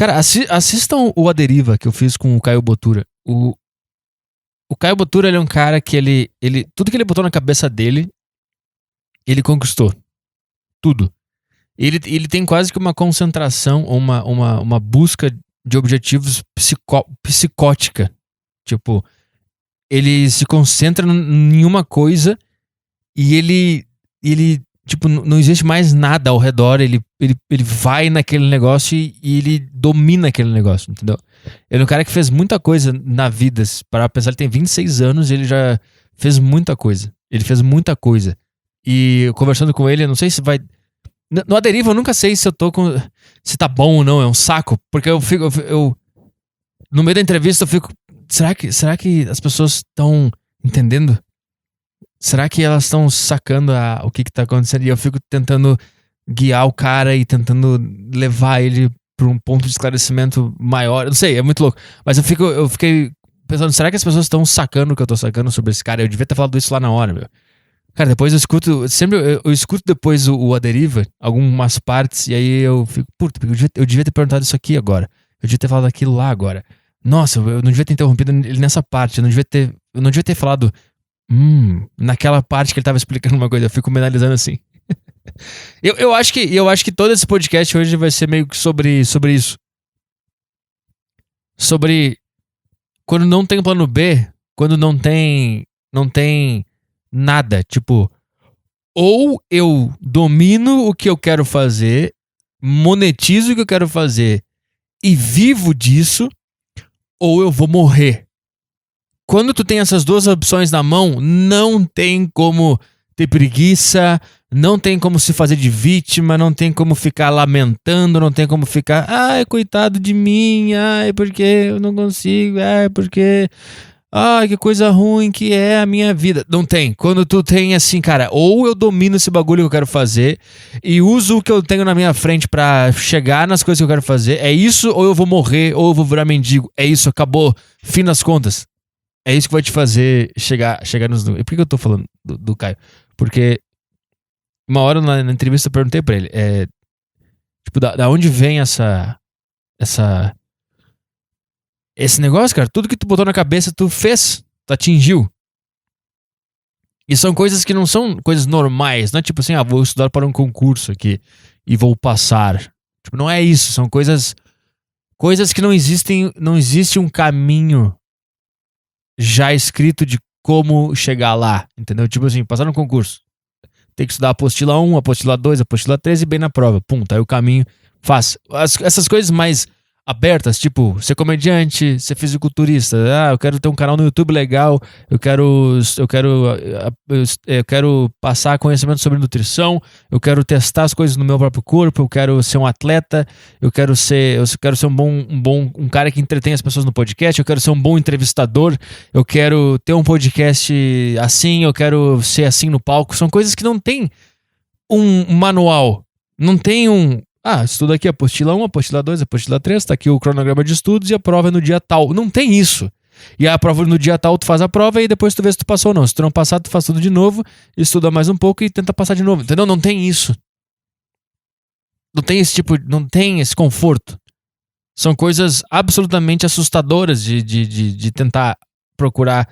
Cara, assistam o A Deriva que eu fiz com o Caio Botura. O Caio Botura, ele é um cara que ele... Tudo que ele botou na cabeça dele, ele conquistou. Tudo. Ele tem quase que uma concentração, uma busca de objetivos psicótica. Tipo, ele se concentra em uma coisa e ele tipo, não existe mais nada ao redor. Ele vai naquele negócio e ele domina aquele negócio, entendeu? Ele é um cara que fez muita coisa na vida. Para pensar, ele tem 26 anos e ele já fez muita coisa. Ele fez muita coisa. E conversando com ele, eu não sei se vai... No A Deriva eu nunca sei se eu tô com... Se tá bom ou não, é um saco. Porque eu fico... No meio da entrevista eu fico... Será que as pessoas estão entendendo? Será que elas estão sacando o que tá acontecendo? E eu fico tentando guiar o cara e tentando levar ele pra um ponto de esclarecimento maior. Eu não sei, é muito louco. Mas eu fiquei pensando, será que as pessoas estão sacando o que eu tô sacando sobre esse cara? Eu devia ter falado isso lá na hora, meu. Cara, depois eu escuto... Sempre eu escuto depois o A Deriva, algumas partes, e aí eu fico... Puta, eu devia ter perguntado isso aqui agora. Eu devia ter falado aquilo lá agora. Nossa, eu não devia ter interrompido ele nessa parte. Eu não devia ter falado... naquela parte que ele tava explicando uma coisa. Eu fico me analisando assim. eu acho que todo esse podcast hoje vai ser meio que sobre isso. Sobre... Quando não tem plano B, quando não tem nada, tipo, ou eu domino o que eu quero fazer, monetizo o que eu quero fazer e vivo disso, ou eu vou morrer. Quando tu tem essas duas opções na mão, não tem como ter preguiça, não tem como se fazer de vítima, não tem como ficar lamentando, não tem como ficar, ai, coitado de mim, ai, porque eu não consigo, ai, porque... Ai, que coisa ruim que é a minha vida. Não tem. Quando tu tem assim, cara, ou eu domino esse bagulho que eu quero fazer e uso o que eu tenho na minha frente pra chegar nas coisas que eu quero fazer, é isso, ou eu vou morrer, ou eu vou virar mendigo. É isso, acabou. Fim das contas. É isso que vai te fazer chegar nos... E por que eu tô falando do Caio? Porque uma hora na entrevista eu perguntei pra ele, tipo, da onde vem esse negócio, cara? Tudo que tu botou na cabeça, tu fez, tu atingiu. E são coisas que não são coisas normais, não é tipo assim, vou estudar para um concurso aqui e vou passar. Tipo, não é isso, são coisas que não existe um caminho já escrito de como chegar lá, entendeu? Tipo assim, passar no concurso. Tem que estudar a apostila 1, a apostila 2, a apostila 3 e bem na prova. Pum, tá aí o caminho fácil. Essas coisas mais abertas, tipo, ser comediante, ser fisiculturista. Eu quero ter um canal no YouTube legal, eu quero passar conhecimento sobre nutrição, eu quero testar as coisas no meu próprio corpo, eu quero ser um atleta, eu quero ser um cara que entretém as pessoas no podcast, eu quero ser um bom entrevistador, eu quero ter um podcast assim, eu quero ser assim no palco. São coisas que não tem um manual, não tem estuda aqui a apostila 1, a apostila 2, a apostila 3, tá aqui o cronograma de estudos e a prova é no dia tal. Não tem isso. E a prova no dia tal, tu faz a prova e depois tu vê se tu passou ou não. Se tu não passar, tu faz tudo de novo, estuda mais um pouco e tenta passar de novo. Entendeu? Não tem isso. Não tem não tem esse conforto. São coisas absolutamente assustadoras de tentar procurar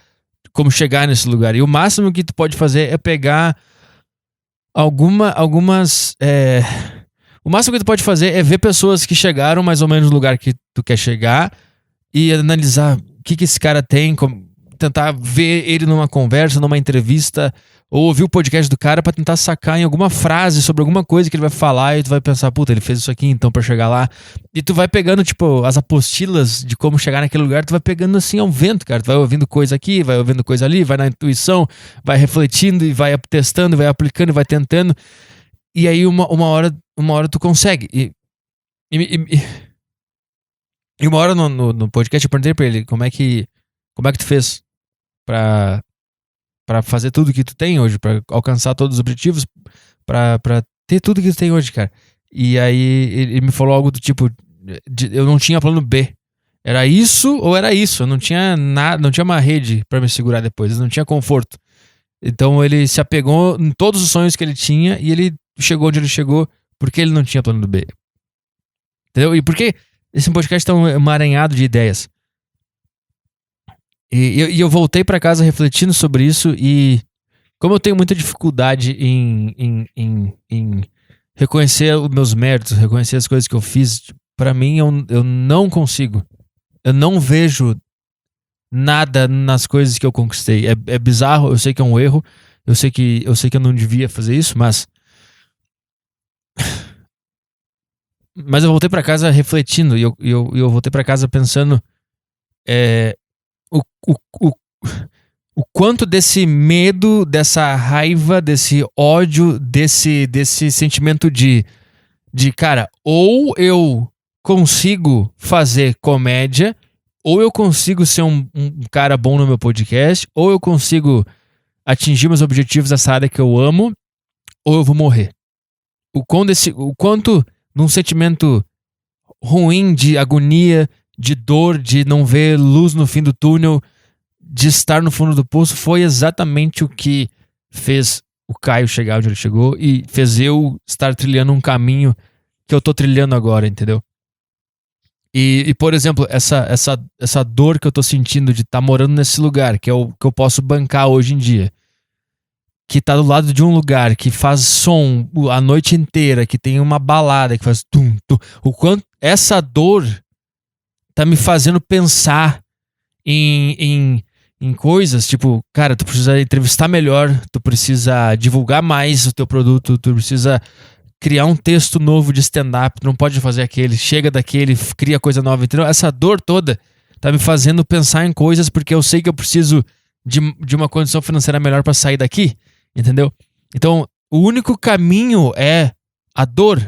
como chegar nesse lugar. E o máximo que tu pode fazer é pegar algumas... O máximo que tu pode fazer é ver pessoas que chegaram mais ou menos no lugar que tu quer chegar e analisar o que esse cara tem, tentar ver ele numa conversa, numa entrevista, ou ouvir o podcast do cara pra tentar sacar em alguma frase sobre alguma coisa que ele vai falar e tu vai pensar, puta, ele fez isso aqui então pra chegar lá. E tu vai pegando, tipo, as apostilas de como chegar naquele lugar, tu vai pegando assim ao vento, cara. Tu vai ouvindo coisa aqui, vai ouvindo coisa ali, vai na intuição, vai refletindo e vai testando, vai aplicando e vai tentando. E aí uma hora tu consegue. E uma hora no podcast eu perguntei pra ele como é que tu fez pra fazer tudo que tu tem hoje, pra alcançar todos os objetivos, pra ter tudo que tu tem hoje, cara. E aí ele me falou algo do tipo, eu não tinha plano B. Era isso ou era isso. Eu não tinha nada, não tinha uma rede pra me segurar depois, não tinha conforto. Então ele se apegou em todos os sonhos que ele tinha e ele chegou onde ele chegou porque ele não tinha plano B. Entendeu? E por que Esse podcast tá um emaranhado de ideias. E eu voltei pra casa refletindo sobre isso e como eu tenho muita dificuldade em reconhecer os meus méritos, reconhecer as coisas que eu fiz, pra mim eu não consigo. Eu não vejo nada nas coisas que eu conquistei. É bizarro, eu sei que é um erro, eu sei que eu não devia fazer isso, mas eu voltei pra casa refletindo e eu voltei pra casa pensando o, o, o, o quanto desse medo, dessa raiva, desse ódio, desse sentimento de cara, ou eu consigo fazer comédia, ou eu consigo ser um cara bom no meu podcast, ou eu consigo atingir meus objetivos nessa área que eu amo, ou eu vou morrer. O quanto num sentimento ruim de agonia, de dor, de não ver luz no fim do túnel, de estar no fundo do poço, foi exatamente o que fez o Caio chegar onde ele chegou e fez eu estar trilhando um caminho que eu tô trilhando agora, entendeu? E por exemplo, essa dor que eu tô sentindo de estar morando nesse lugar, que é o que eu posso bancar hoje em dia, que tá do lado de um lugar que faz som a noite inteira, que tem uma balada que faz tum, tum, o quanto essa dor tá me fazendo pensar em coisas, tipo, cara, tu precisa entrevistar melhor, tu precisa divulgar mais o teu produto, tu precisa criar um texto novo de stand-up, tu não pode fazer aquele, chega daquele, cria coisa nova, entendeu? Essa dor toda tá me fazendo pensar em coisas porque eu sei que eu preciso de uma condição financeira melhor pra sair daqui, entendeu? Então, o único caminho é a dor.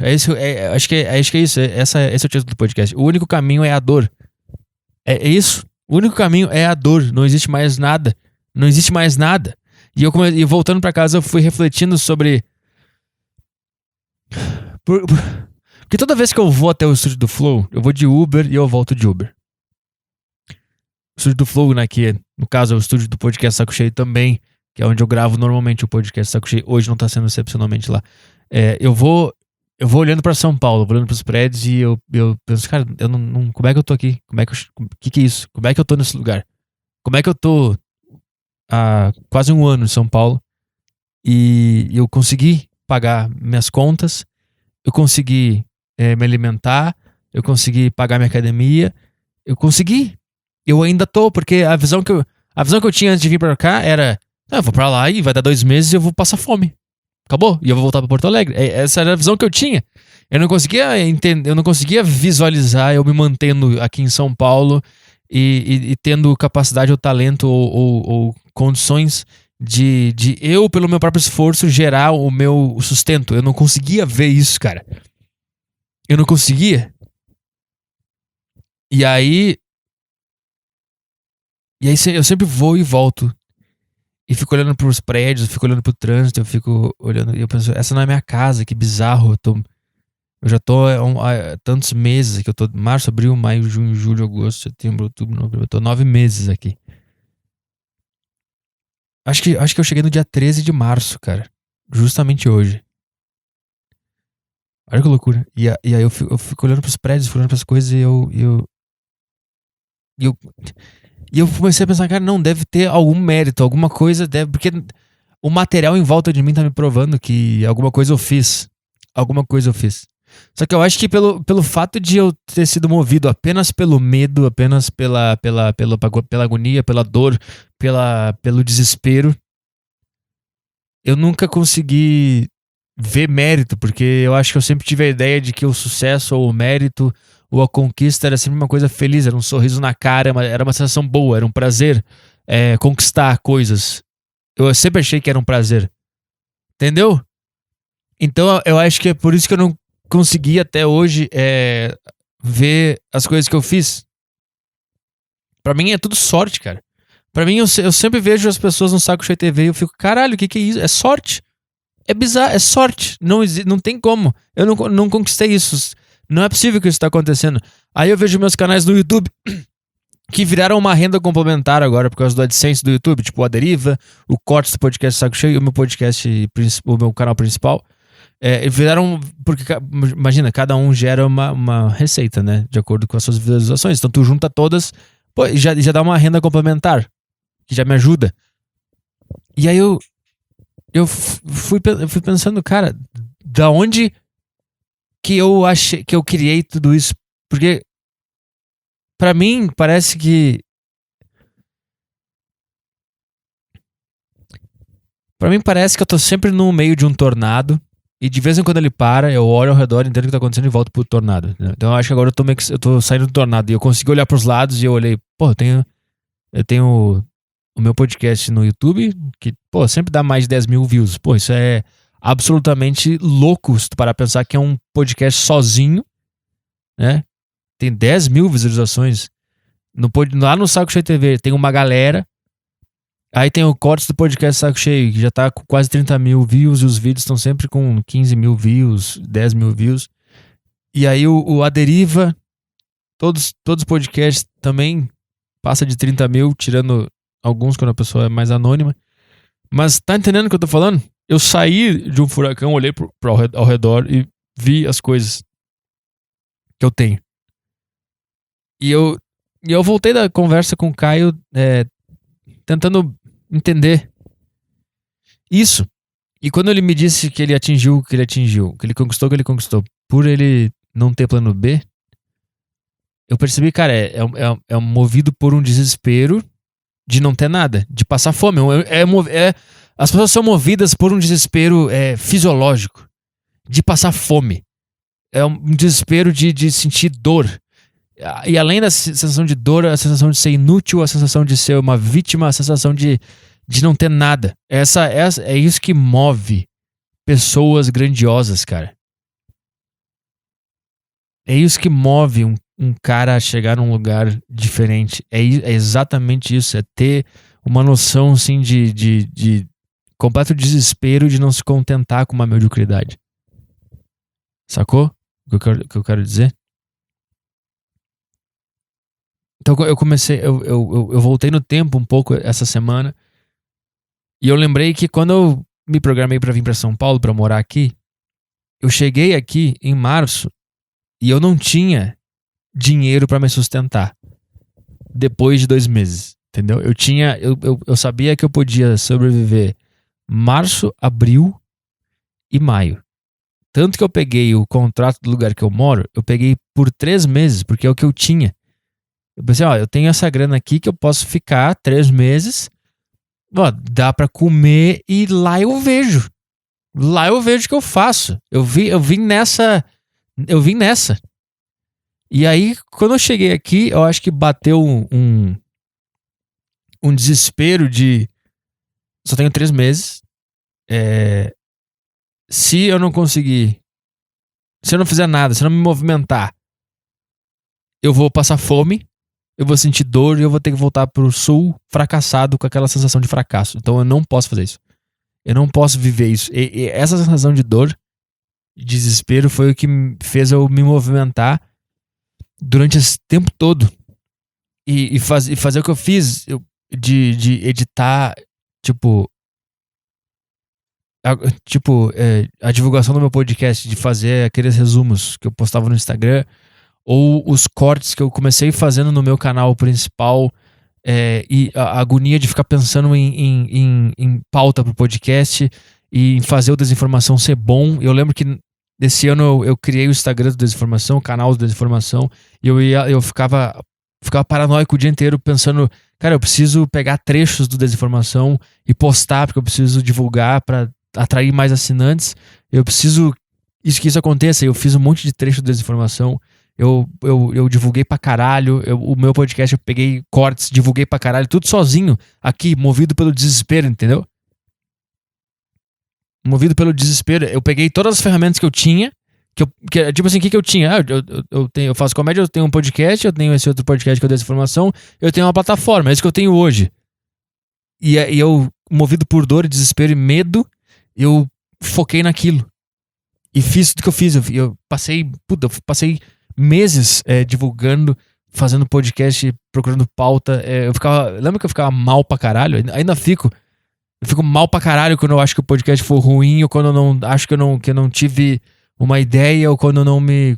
Acho que é isso. Esse é o título do podcast. O único caminho é a dor. É isso. O único caminho é a dor. Não existe mais nada. Não existe mais nada. E voltando pra casa, eu fui refletindo sobre. Porque toda vez que eu vou até o estúdio do Flow, eu vou de Uber e eu volto de Uber. O estúdio do Flow, né? Que no caso é o estúdio do podcast Saco Cheio também, que é onde eu gravo normalmente o podcast Saco Cheio. Hoje não tá sendo excepcionalmente lá. Eu vou olhando pra São Paulo, vou olhando pros prédios e eu penso, cara, eu não, como é que eu tô aqui? Que é isso? Como é que eu tô nesse lugar? Como é que eu tô há quase um ano em São Paulo e eu consegui pagar minhas contas, eu consegui me alimentar, eu consegui pagar minha academia, eu ainda tô, porque a visão que eu tinha antes de vir pra cá era, eu vou pra lá e vai dar 2 meses e eu vou passar fome. Acabou. E eu vou voltar pra Porto Alegre. Essa era a visão que eu tinha. Eu não conseguia entender, eu não conseguia visualizar eu me mantendo aqui em São Paulo e tendo capacidade ou talento ou condições de eu, pelo meu próprio esforço, gerar o meu sustento. Eu não conseguia ver isso, cara. Eu não conseguia. E aí eu sempre vou e volto. E fico olhando pros prédios, fico olhando pro trânsito, eu fico olhando e eu penso, essa não é minha casa, que bizarro. Eu já tô há tantos meses aqui, eu tô março, abril, maio, junho, julho, agosto, setembro, outubro, novembro, eu tô 9 meses aqui. Acho que eu cheguei no dia 13 de março, cara. Justamente hoje. Olha que loucura. E aí eu fico olhando pros prédios, fico olhando pras coisas e eu comecei a pensar, cara, não, deve ter algum mérito, alguma coisa, porque o material em volta de mim tá me provando que alguma coisa eu fiz. Alguma coisa eu fiz. Só que eu acho que pelo fato de eu ter sido movido apenas pelo medo, apenas pela agonia, pela dor, pelo desespero, eu nunca consegui ver mérito, porque eu acho que eu sempre tive a ideia de que o sucesso ou o mérito ou a conquista era sempre uma coisa feliz, era um sorriso na cara, era uma sensação boa, era um prazer conquistar coisas. Eu sempre achei que era um prazer. Entendeu? Então eu acho que é por isso que eu não consegui até hoje ver as coisas que eu fiz. Pra mim é tudo sorte, cara. Pra mim eu sempre vejo as pessoas no Saco Cheio TV e eu fico, caralho, o que é isso? É sorte. É bizarro, é sorte. Não tem como. Eu não conquistei isso. Não é possível que isso tá acontecendo. Aí eu vejo meus canais no YouTube que viraram uma renda complementar agora por causa do AdSense do YouTube, tipo a Deriva, o Cortes do podcast Saco Cheio e o meu podcast, o meu canal principal. Viraram. Porque, imagina, cada um gera uma receita, né? De acordo com as suas visualizações. Então tu junta todas, pô, já dá uma renda complementar, que já me ajuda. E aí eu fui pensando, cara, da onde que eu achei que eu criei tudo isso? Porque pra mim parece que eu tô sempre no meio de um tornado e de vez em quando ele para, eu olho ao redor, entendo o que tá acontecendo e volto pro tornado, né? Então eu acho que agora eu tô saindo do tornado e eu consegui olhar pros lados e eu olhei, pô, eu tenho o meu podcast no YouTube, que, pô, sempre dá mais de 10 mil views. Pô, isso é absolutamente louco se tu parar pra pensar que é um podcast sozinho, né? Tem 10 mil visualizações. Lá no Saco Cheio TV tem uma galera. Aí tem o corte do podcast Saco Cheio, que já tá com quase 30 mil views, e os vídeos estão sempre com 15 mil views, 10 mil views. E aí o A Deriva, todos os podcasts também passa de 30 mil, tirando alguns quando a pessoa é mais anônima. Mas tá entendendo o que eu tô falando? Eu saí de um furacão, olhei ao redor e vi as coisas que eu tenho. E eu voltei da conversa com o Caio tentando entender isso. E quando ele me disse que ele atingiu o que ele atingiu, que ele conquistou o que ele conquistou, por ele não ter plano B, eu percebi, cara, é movido por um desespero de não ter nada, de passar fome. As pessoas são movidas por um desespero fisiológico, de passar fome. É um desespero de sentir dor. E além da sensação de dor, a sensação de ser inútil, a sensação de ser uma vítima, a sensação de não ter nada. É isso que move pessoas grandiosas, cara. É isso que move um cara a chegar num lugar diferente. É exatamente isso. É ter uma noção, assim, de completo desespero de não se contentar com uma mediocridade. Sacou o que eu quero dizer? Então eu comecei, eu voltei no tempo um pouco essa semana e eu lembrei que quando eu me programei pra vir pra São Paulo pra morar aqui, eu cheguei aqui em março e eu não tinha dinheiro pra me sustentar depois de 2 meses, entendeu? Eu sabia que eu podia sobreviver março, abril e maio. Tanto que eu peguei o contrato do lugar que eu moro, eu peguei por 3 meses, porque é o que eu tinha. Eu pensei, eu tenho essa grana aqui que eu posso ficar 3 meses, dá pra comer e lá eu vejo. Lá eu vejo o que eu faço. Eu vim nessa. E aí, quando eu cheguei aqui, eu acho que bateu um desespero de só tenho 3 meses. Se eu não conseguir, se eu não fizer nada, se eu não me movimentar, eu vou passar fome. Eu vou sentir dor e eu vou ter que voltar pro sul fracassado com aquela sensação de fracasso. Então eu não posso fazer isso. Eu não posso viver isso. E essa sensação de dor, de desespero, foi o que fez eu me movimentar durante esse tempo todo. E fazer o que eu fiz, de editar, a divulgação do meu podcast, de fazer aqueles resumos que eu postava no Instagram, ou os cortes que eu comecei fazendo no meu canal principal, e a agonia de ficar pensando em pauta pro podcast e em fazer o Desinformação ser bom. Eu lembro que desse ano eu criei o Instagram do Desinformação, o canal do Desinformação, e eu ficava paranoico o dia inteiro pensando, cara, eu preciso pegar trechos do Desinformação e postar, porque eu preciso divulgar pra atrair mais assinantes. Eu preciso que isso aconteça. Eu fiz um monte de trecho do Desinformação. Eu divulguei pra caralho. O meu podcast eu peguei cortes, divulguei pra caralho, tudo sozinho, aqui, movido pelo desespero, entendeu? Movido pelo desespero. Eu peguei todas as ferramentas que eu tinha, tipo assim, o que eu tinha? Eu faço comédia, eu tenho um podcast, eu tenho esse outro podcast que eu dei essa informação, eu tenho uma plataforma, é isso que eu tenho hoje. E eu, movido por dor, desespero e medo, eu foquei naquilo. E fiz tudo que eu fiz. Eu passei meses divulgando, fazendo podcast, procurando pauta. Lembra que eu ficava mal pra caralho? Ainda fico. Eu fico mal pra caralho quando eu acho que o podcast for ruim, ou quando eu não acho que eu não tive uma ideia, ou quando eu não me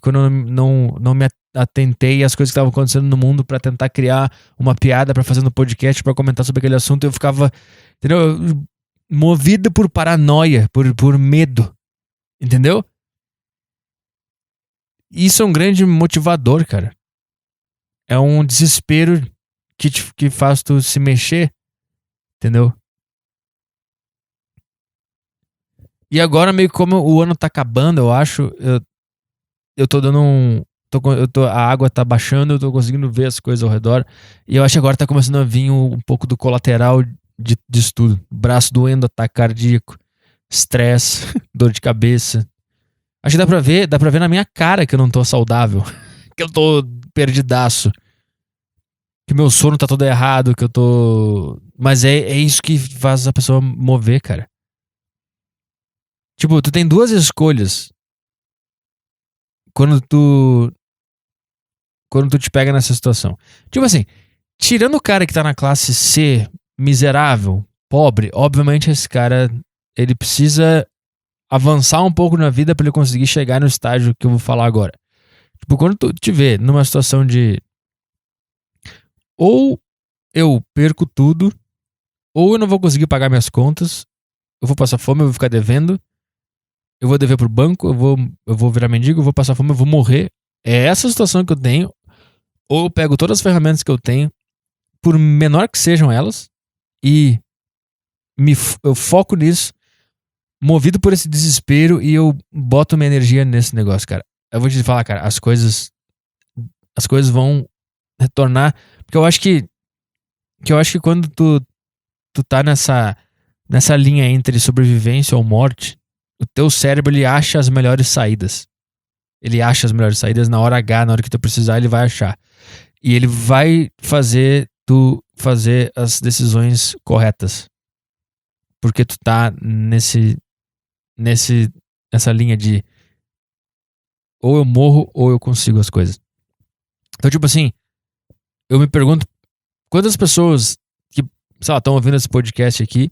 atentei às coisas que estavam acontecendo no mundo pra tentar criar uma piada pra fazer no podcast, pra comentar sobre aquele assunto. Eu ficava, entendeu? Movido por paranoia, por medo, entendeu? Isso é um grande motivador, cara. É um desespero que faz tu se mexer, entendeu? E agora, meio que como o ano tá acabando, eu acho, eu tô dando um. A água tá baixando, eu tô conseguindo ver as coisas ao redor. E eu acho que agora tá começando a vir um pouco do colateral disso tudo. Braço doendo, ataque cardíaco, estresse, dor de cabeça. Acho que dá pra ver na minha cara que eu não tô saudável. Que eu tô perdidaço. Que meu sono tá todo errado, que eu tô. Mas é isso que faz a pessoa mover, cara. Tipo, tu tem duas escolhas quando tu te pega nessa situação. Tipo assim, tirando o cara que tá na classe C, miserável, pobre, obviamente esse cara, ele precisa avançar um pouco na vida pra ele conseguir chegar no estágio que eu vou falar agora. Tipo, quando tu te vê numa situação de ou eu perco tudo, ou eu não vou conseguir pagar minhas contas, eu vou passar fome, eu vou ficar devendo, eu vou dever pro banco, eu vou virar mendigo, eu vou passar fome, eu vou morrer. É essa situação que eu tenho. Ou eu pego todas as ferramentas que eu tenho, por menor que sejam elas, e eu foco nisso, movido por esse desespero, e eu boto minha energia nesse negócio, cara. Eu vou te falar, cara, as coisas vão retornar, porque eu acho que quando tu tá nessa linha entre sobrevivência ou morte, o teu cérebro, ele acha as melhores saídas. Ele acha as melhores saídas na hora H, na hora que tu precisar, ele vai achar. E ele vai fazer tu fazer as decisões corretas. Porque tu tá nessa linha de ou eu morro ou eu consigo as coisas. Então, tipo assim, eu me pergunto quantas pessoas que, sei lá, estão ouvindo esse podcast aqui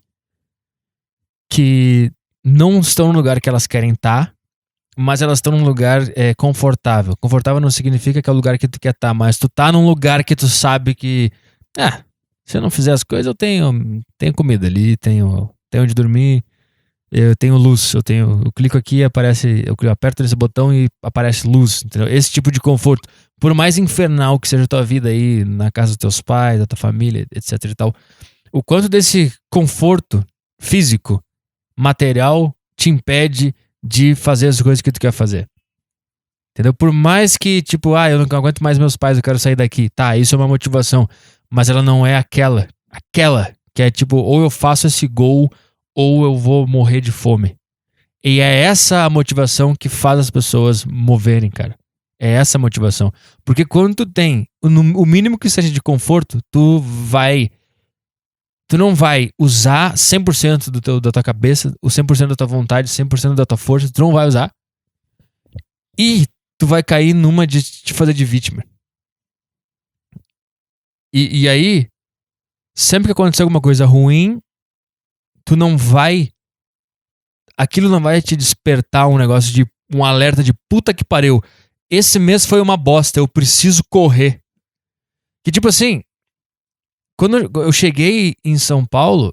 que não estão no lugar que elas querem estar, mas elas estão num lugar confortável. Confortável não significa que é o lugar que tu quer estar, mas tu tá num lugar que tu sabe que, se eu não fizer as coisas, eu tenho comida ali, tenho onde dormir, eu tenho luz, eu clico aqui e aparece, eu aperto nesse botão e aparece luz, entendeu? Esse tipo de conforto. Por mais infernal que seja a tua vida aí, na casa dos teus pais, da tua família, etc e tal, o quanto desse conforto físico, material, te impede de fazer as coisas que tu quer fazer. Entendeu? Por mais que, tipo, eu não aguento mais meus pais, eu quero sair daqui. Tá, isso é uma motivação. Mas ela não é aquela que é tipo, ou eu faço esse gol, ou eu vou morrer de fome. E é essa a motivação que faz as pessoas moverem, cara. É essa a motivação. Porque quando tu tem o mínimo que seja de conforto, tu não vai usar 100% da tua cabeça, o 100% da tua vontade, 100% da tua força, tu não vai usar. E tu vai cair numa de te fazer de vítima. E aí, sempre que acontecer alguma coisa ruim, aquilo não vai te despertar um negócio de um alerta de puta que pariu. Esse mês foi uma bosta, eu preciso correr. Que tipo assim, quando eu cheguei em São Paulo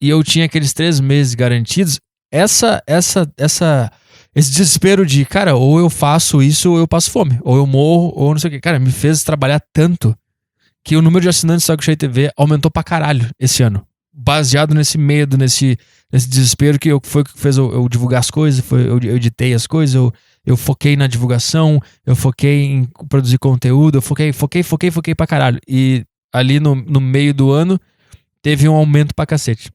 e eu tinha aqueles 3 meses garantidos, esse desespero de, cara, ou eu faço isso ou eu passo fome, ou eu morro, ou não sei o que. Cara, me fez trabalhar tanto que o número de assinantes do Saco Cheio TV aumentou pra caralho esse ano. Baseado nesse medo, nesse desespero que foi o que fez eu divulgar as coisas, eu editei as coisas, eu foquei na divulgação, eu foquei em produzir conteúdo, eu foquei pra caralho. E ali no meio do ano, teve um aumento pra cacete.